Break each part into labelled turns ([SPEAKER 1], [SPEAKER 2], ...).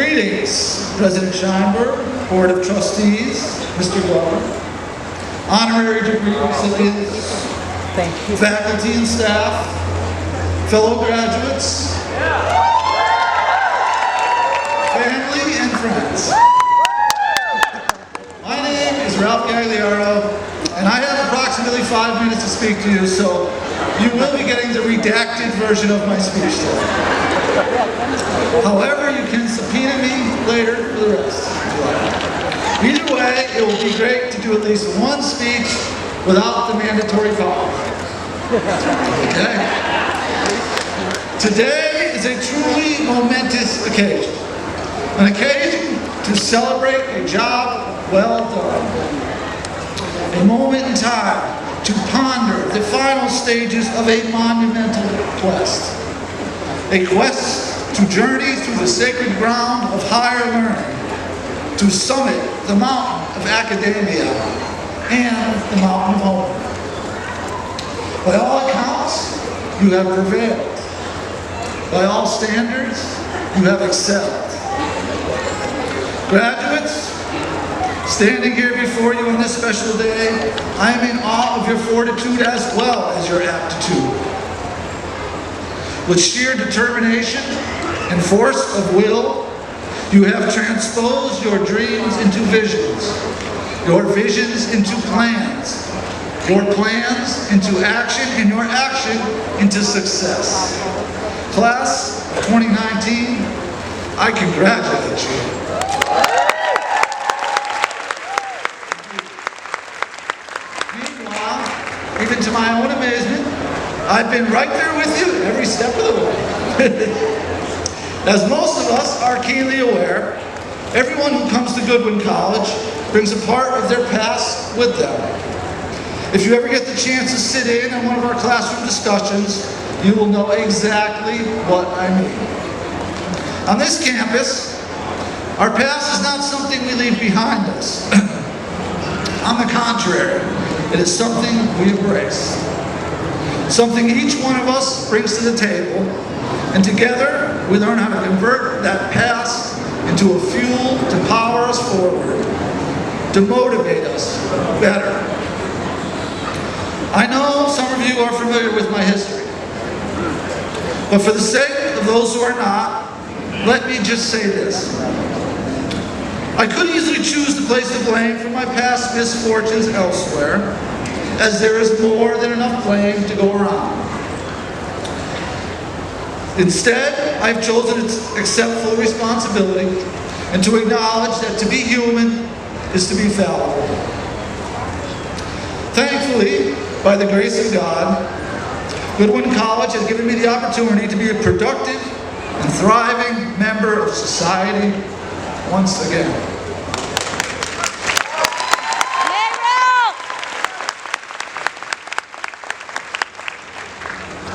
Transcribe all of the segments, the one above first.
[SPEAKER 1] Greetings, President Scheinberg, Board of Trustees, Mr. Goodwin, honorary degree recipients, faculty and staff, fellow graduates, family and friends. My name is Ralph Gagliardo, and I have approximately 5 minutes to speak to you, so you will be getting the redacted version of my speech today. However, you can subpoena me later for the rest. Either way, it will be great to do at least one speech without the mandatory follow-up. Okay? Today is a truly momentous occasion. An occasion to celebrate a job well done. A moment in time to ponder the final stages of a monumental quest. A quest to journey through the sacred ground of higher learning, to summit the mountain of academia and the mountain of home. By all accounts, you have prevailed. By all standards, you have excelled. Graduates, standing here before you on this special day, I am in awe of your fortitude as well as your aptitude. With sheer determination and force of will, you have transposed your dreams into visions, your visions into plans, your plans into action, and your action into success. Class of 2019, I congratulate you. Meanwhile, even to my own amazement, I've been right there with you every step of the way. As most of us are keenly aware, everyone who comes to Goodwin College brings a part of their past with them. If you ever get the chance to sit in on one of our classroom discussions, you will know exactly what I mean. On this campus, our past is not something we leave behind us. On the contrary, it is something we embrace. Something each one of us brings to the table, and together we learn how to convert that past into a fuel to power us forward, to motivate us better. I know some of you are familiar with my history, but for the sake of those who are not, let me just say this. I could easily choose to place the blame for my past misfortunes elsewhere, as there is more than enough blame to go around. Instead, I've chosen to accept full responsibility and to acknowledge that to be human is to be fallible. Thankfully, by the grace of God, Goodwin College has given me the opportunity to be a productive and thriving member of society once again.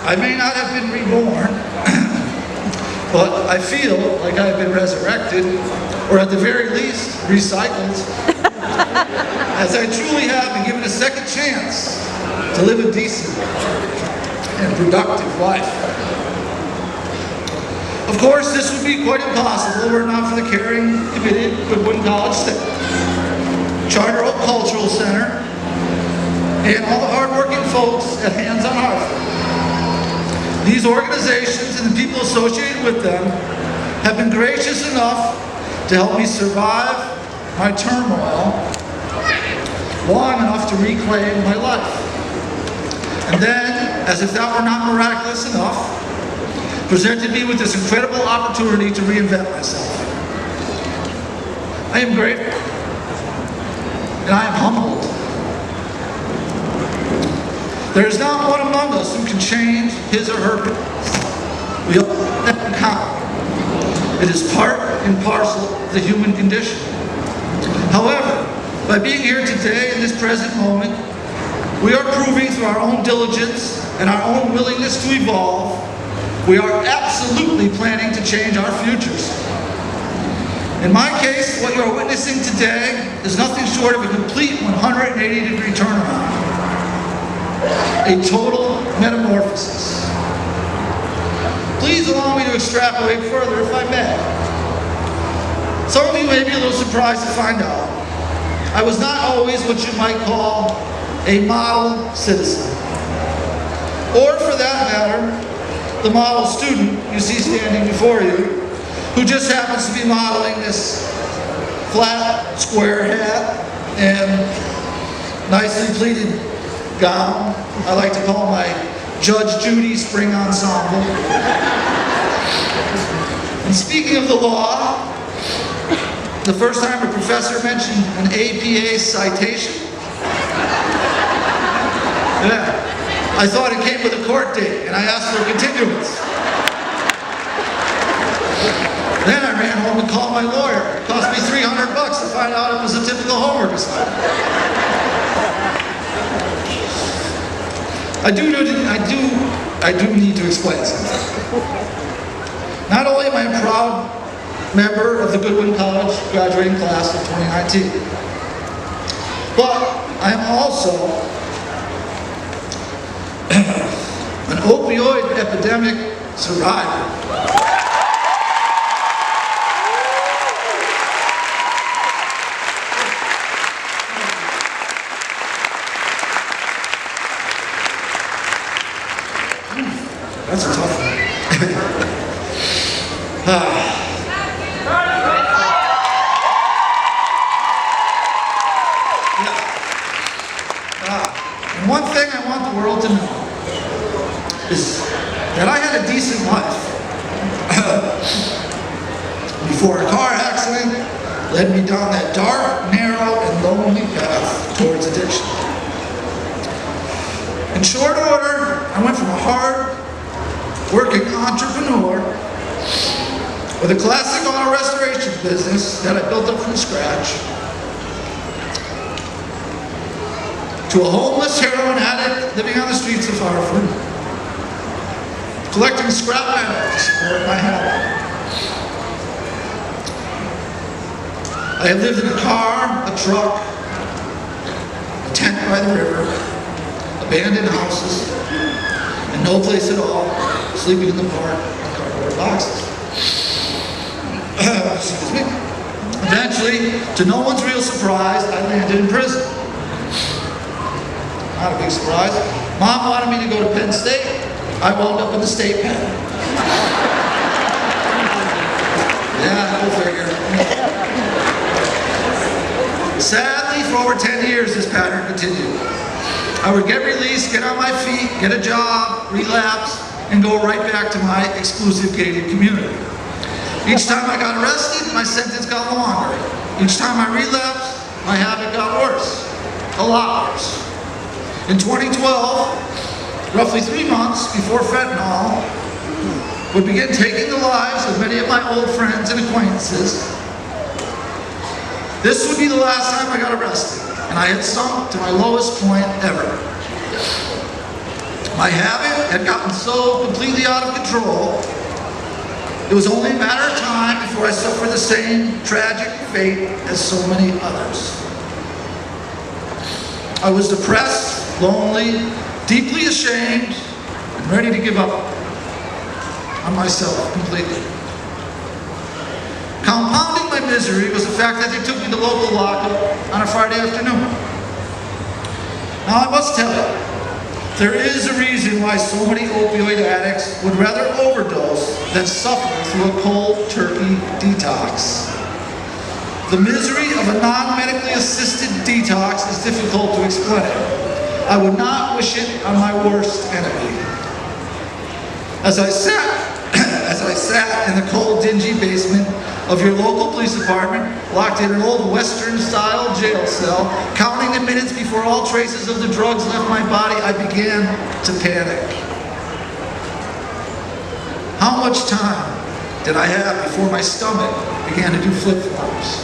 [SPEAKER 1] I may not have been reborn, but I feel like I've been resurrected, or at the very least, recycled, as I truly have been given a second chance to live a decent and productive life. Of course, this would be quite impossible were it not for the caring, committed Goodwin College staff, Charter Oak Cultural Center, and all the hardworking folks at Hands on Hartford. These organizations and the people associated with them have been gracious enough to help me survive my turmoil long enough to reclaim my life. And then, as if that were not miraculous enough, presented me with this incredible opportunity to reinvent myself. I am grateful, and I am humbled. There is not one among us who can change his or her past. We all count. It is part and parcel of the human condition. However, by being here today in this present moment, we are proving through our own diligence and our own willingness to evolve, we are absolutely planning to change our futures. In my case, what you are witnessing today is nothing short of a complete 180-degree turnaround. A total metamorphosis. Please allow me to extrapolate further, if I may. Some of you may be a little surprised to find out I was not always what you might call a model citizen. Or for that matter, the model student you see standing before you, who just happens to be modeling this flat, square hat and nicely pleated gown. I like to call my Judge Judy spring ensemble. And speaking of the law, the first time a professor mentioned an APA citation, I thought it came with a court date, and I asked for a continuance. Then I ran home and called my lawyer. It cost me $300 to find out it was a typical homework assignment. I do need to explain something. Not only am I a proud member of the Goodwin College graduating class of 2019, but I am also an opioid epidemic survivor. That's a tough one. And one thing I want the world to know is that I had a decent life before a car accident led me down that dark, narrow, and lonely path towards addiction. In short order, I went from a hard-working entrepreneur with a classic auto restoration business that I built up from scratch to a homeless heroin addict living on the streets of Hartford, collecting scrap metal to support my habit. I have lived in a car, a truck, a tent by the river, abandoned houses, and no place at all, sleeping in the park in cardboard boxes. Excuse me. Eventually, to no one's real surprise, I landed in prison. Not a big surprise. Mom wanted me to go to Penn State. I wound up in the state pen. Yeah, go figure. Sadly, for over 10 years, this pattern continued. I would get released, get on my feet, get a job, relapse, and go right back to my exclusive gated community. Each time I got arrested, my sentence got longer. Each time I relapsed, my habit got worse. A lot worse. In 2012, roughly 3 months before fentanyl would begin taking the lives of many of my old friends and acquaintances, this would be the last time I got arrested, and I had sunk to my lowest point ever. My habit had gotten so completely out of control, it was only a matter of time before I suffered the same tragic fate as so many others. I was depressed, lonely, deeply ashamed, and ready to give up on myself completely. Compounding my misery was the fact that they took me to local lockup on a Friday afternoon. Now I must tell you, there is a reason why so many opioid addicts would rather overdose than suffer through a cold turkey detox. The misery of a non-medically assisted detox is difficult to explain. I would not wish it on my worst enemy. As I sat in the cold, dingy basement of your local police department, locked in an old Western-style jail cell, counting the minutes before all traces of the drugs left my body, I began to panic. How much time did I have before my stomach began to do flip-flops?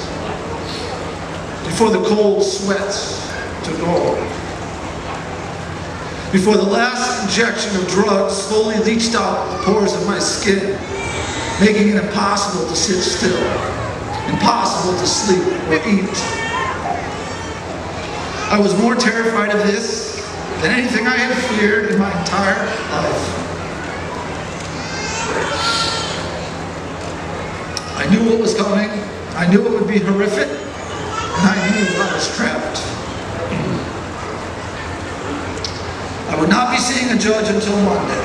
[SPEAKER 1] Before the cold sweats took over? Before the last injection of drugs slowly leached out the pores of my skin, making it impossible to sit still, impossible to sleep or eat. I was more terrified of this than anything I had feared in my entire life. I knew what was coming. I I knew it would be horrific, and I knew I was trapped. I would not be seeing a judge until Monday.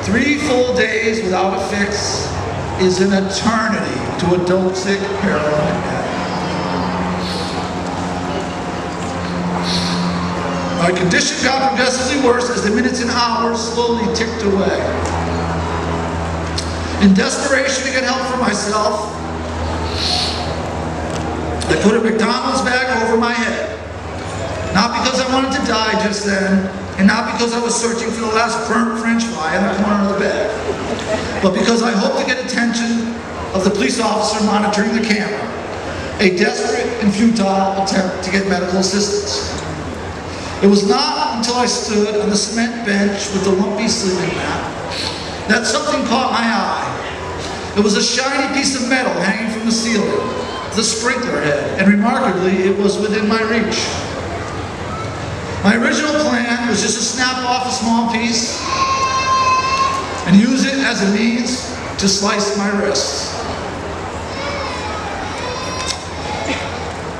[SPEAKER 1] 3 full days without a fix is an eternity to a dope-sick, paralyzed man. My condition got progressively worse as the minutes and hours slowly ticked away. In desperation to get help for myself, I put a McDonald's bag over my head. Not because I wanted to die just then, and not because I was searching for the last burnt French fry in the corner of the bag, but because I hoped to get attention of the police officer monitoring the camera, a desperate and futile attempt to get medical assistance. It was not until I stood on the cement bench with the lumpy sleeping mat that something caught my eye. It was a shiny piece of metal hanging from the ceiling, the sprinkler head, and remarkably, it was within my reach. My original plan was just to snap off a small piece and use it as a means to slice my wrists.